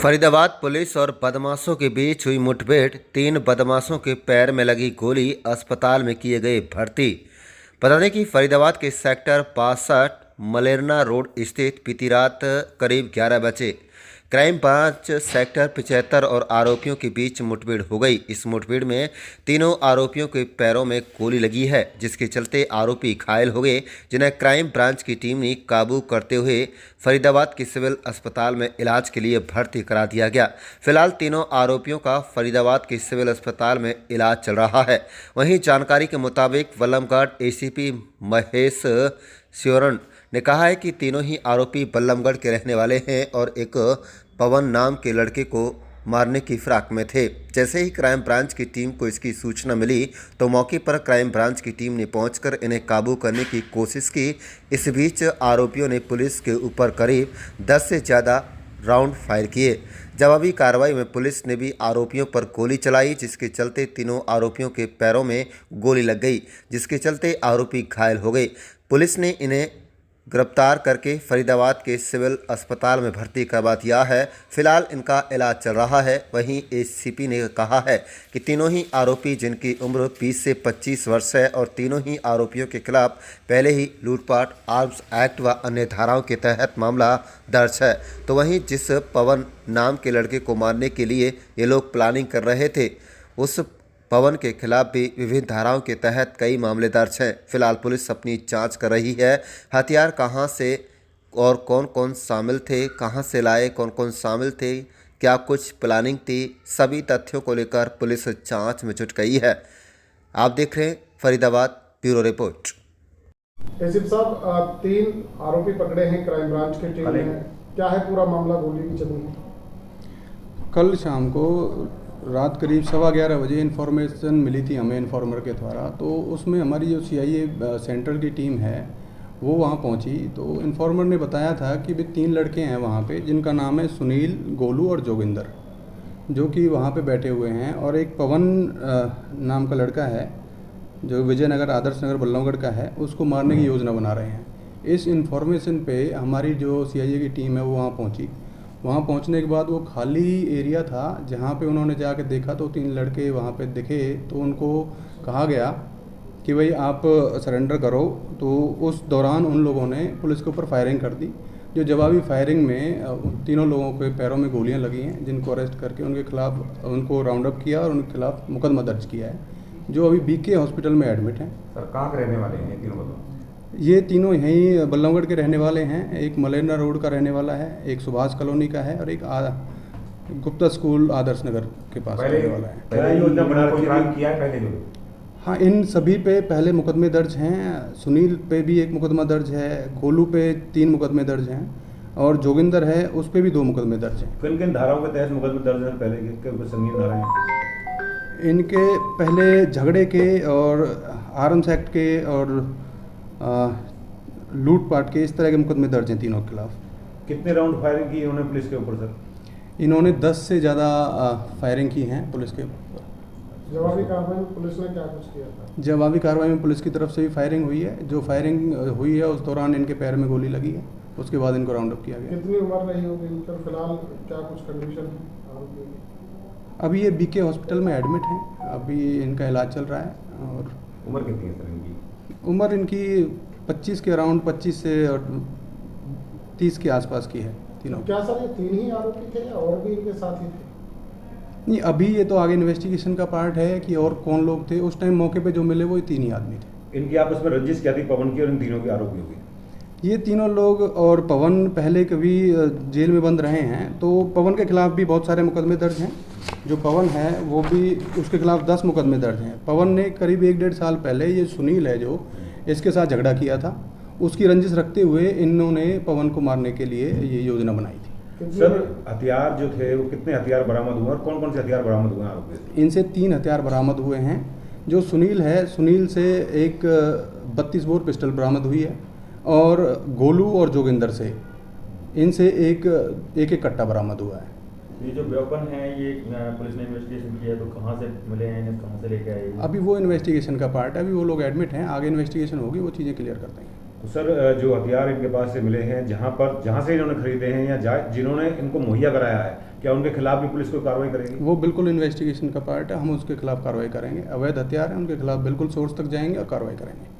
Faridabad police और बदमाशों के बीच हुई मुठभेड़, 3 बदमाशों के पैर में लगी गोली, अस्पताल में किए गए भर्ती। बता दें कि फरीदाबाद के सेक्टर 65 मलेरना रोड स्थित बीती रात करीब 11 बजे क्राइम ब्रांच सेक्टर 75 और आरोपियों के बीच मुठभेड़ हो गई। इस मुठभेड़ में तीनों आरोपियों के पैरों में गोली लगी है, जिसके चलते आरोपी घायल हो गए, जिन्हें क्राइम ब्रांच की टीम ने काबू करते हुए फरीदाबाद के सिविल अस्पताल में इलाज के लिए भर्ती करा दिया गया। फिलहाल तीनों आरोपियों का फरीदाबाद के सिविल अस्पताल में इलाज चल रहा है। वहीं जानकारी के मुताबिक बल्लभगढ़ एसीपी महेश स्योरन ने कहा है कि तीनों ही आरोपी बल्लभगढ़ के रहने वाले हैं और एक पवन नाम के लड़के को मारने की फिराक में थे। जैसे ही क्राइम ब्रांच की टीम को इसकी सूचना मिली तो मौके पर क्राइम ब्रांच की टीम ने पहुंचकर इन्हें काबू करने की कोशिश की। इस बीच आरोपियों ने पुलिस के ऊपर करीब 10 से ज़्यादा राउंड फायर किए। जवाबी कार्रवाई में पुलिस ने भी आरोपियों पर गोली चलाई, जिसके चलते तीनों आरोपियों के पैरों में गोली लग गई, जिसके चलते आरोपी घायल हो गए। पुलिस ने इन्हें गिरफ्तार करके फरीदाबाद के सिविल अस्पताल में भर्ती करवा दिया है। फिलहाल इनका इलाज चल रहा है। वहीं एसीपी ने कहा है कि तीनों ही आरोपी, जिनकी उम्र 20 से 25 वर्ष है, और तीनों ही आरोपियों के खिलाफ पहले ही लूटपाट, आर्म्स एक्ट व अन्य धाराओं के तहत मामला दर्ज है। तो वहीं जिस पवन नाम के लड़के को मारने के लिए ये लोग प्लानिंग कर रहे थे, उस पवन के खिलाफ भी विभिन्न धाराओं के तहत कई मामले दर्ज हैं। फिलहाल पुलिस अपनी जांच कर रही है। हथियार कहां से और कौन कौन शामिल थे, कहां से लाए, कौन कौन शामिल थे, क्या कुछ प्लानिंग थी, सभी तथ्यों को लेकर पुलिस जांच में जुट गई है। आप देख रहे हैं फरीदाबाद ब्यूरो रिपोर्ट। एसीपी साहब, 3 आरोपी पकड़े हैं क्राइम ब्रांच की टीम ने। क्या है पूरा मामला गोली की चली? कल शाम को रात करीब 11:15 बजे इन्फॉर्मेशन मिली थी हमें इन्फॉर्मर के द्वारा। तो उसमें हमारी जो सीआईए सेंट्रल की टीम है वो वहाँ पहुँची। तो इन्फॉर्मर ने बताया था कि भी 3 लड़के हैं वहाँ पे, जिनका नाम है सुनील, गोलू और जोगिंदर, जो कि वहाँ पे बैठे हुए हैं। और एक पवन नाम का लड़का है जो विजयनगर आदर्श नगर बल्लभगढ़ का है, उसको मारने की योजना बना रहे हैं। इस इन्फॉर्मेशन पे हमारी जो सीआईए की टीम है वो वहाँ पहुँची। वहाँ पहुँचने के बाद वो खाली एरिया था, जहाँ पे उन्होंने जाके देखा तो 3 लड़के वहाँ पे दिखे। तो उनको कहा गया कि भाई आप सरेंडर करो। तो उस दौरान उन लोगों ने पुलिस के ऊपर फायरिंग कर दी। जो जवाबी फायरिंग में तीनों लोगों के पैरों में गोलियाँ लगी हैं, जिनको अरेस्ट करके उनके खिलाफ उनको राउंड अप किया और उनके खिलाफ मुकदमा दर्ज किया है, जो अभी बीके हॉस्पिटल में एडमिट हैं। सर, कहाँ के रहने वाले हैं तीनों? ये तीनों यहीं बल्लभगढ़ के रहने वाले हैं। एक मलेरना रोड का रहने वाला है, एक सुभाष कॉलोनी का है, और एक गुप्ता स्कूल आदर्श नगर के पास रहने वाला है। पहले हाँ, इन सभी पे पहले मुकदमे दर्ज हैं। सुनील पे भी एक मुकदमा दर्ज है, गोलू पे 3 मुकदमे दर्ज हैं, और जोगिंदर है उस पे भी 2 मुकदमे दर्ज हैं। किन किन धाराओं के तहत मुकदमे दर्ज हैं? पहले के संगीन धाराएं इनके पहले झगड़े के और आर्म्स एक्ट के और लूटपाट के, इस तरह के मुकदमे दर्ज हैं तीनों के खिलाफ। कितने राउंड फायरिंग की इन्होंने पुलिस के ऊपर? सर, इन्होंने 10 से ज़्यादा फायरिंग की हैं पुलिस के ऊपर। जवाबी कार्रवाई में पुलिस ने क्या कुछ किया था? जवाबी कार्रवाई में पुलिस की तरफ से भी फायरिंग हुई है। जो फायरिंग हुई है उस दौरान इनके पैर में गोली लगी है, उसके बाद इनको राउंड अप किया गया। कितनी उम्र रही होगी इनका? फिलहाल क्या कुछ कंडीशन है? अभी ये बीके हॉस्पिटल में एडमिट हैं, अभी इनका इलाज चल रहा है। और उम्र कितनी है सर इनकी? उम्र इनकी 25 के अराउंड, 25 से और 30 के आसपास की है तीनों। क्या सर ये 3 ही आरोपी थे या और भी इनके साथी थे? नहीं, अभी ये तो आगे इन्वेस्टिगेशन का पार्ट है कि और कौन लोग थे। उस टाइम मौके पे जो मिले वो 3 ही आदमी थे। इनकी आपस में रंजिश क्या थी पवन की और इन तीनों के आरोपियों की? ये तीनों लोग और पवन पहले कभी जेल में बंद रहे हैं, तो पवन के खिलाफ भी बहुत सारे मुकदमे दर्ज हैं। जो पवन है वो भी, उसके खिलाफ 10 मुकदमे दर्ज हैं। पवन ने करीब 1-1.5 साल पहले ये सुनील है जो इसके साथ झगड़ा किया था, उसकी रंजिश रखते हुए इन्होंने पवन को मारने के लिए ये योजना बनाई थी। सर, हथियार जो थे वो कितने हथियार बरामद हुए और कौन कौन से हथियार बरामद हुए आरोपी से? इनसे 3 हथियार बरामद हुए हैं। जो सुनील है, सुनील से एक 32 बोर पिस्टल बरामद हुई है, और गोलू और जोगिंदर से इनसे एक कट्टा बरामद हुआ है। ये जो वेपन है ये पुलिस ने इन्वेस्टिगेशन किया, तो कहाँ से मिले हैं, कहाँ से लेके आए? अभी वो इन्वेस्टिगेशन का पार्ट है, अभी वो लोग एडमिट हैं, आगे इन्वेस्टिगेशन होगी, वो चीज़ें क्लियर कर देंगे। तो सर जो हथियार इनके पास से मिले हैं, जहाँ से इन्होंने खरीदे हैं या जिन्होंने इनको मुहैया कराया है, क्या उनके खिलाफ भी पुलिस कोई कार्रवाई करेगी? वो बिल्कुल इन्वेस्टिगेशन का पार्ट है, हम उसके खिलाफ कार्रवाई करेंगे। अवैध हथियार हैं, उनके खिलाफ बिल्कुल सोर्स तक जाएंगे और कार्रवाई करेंगे।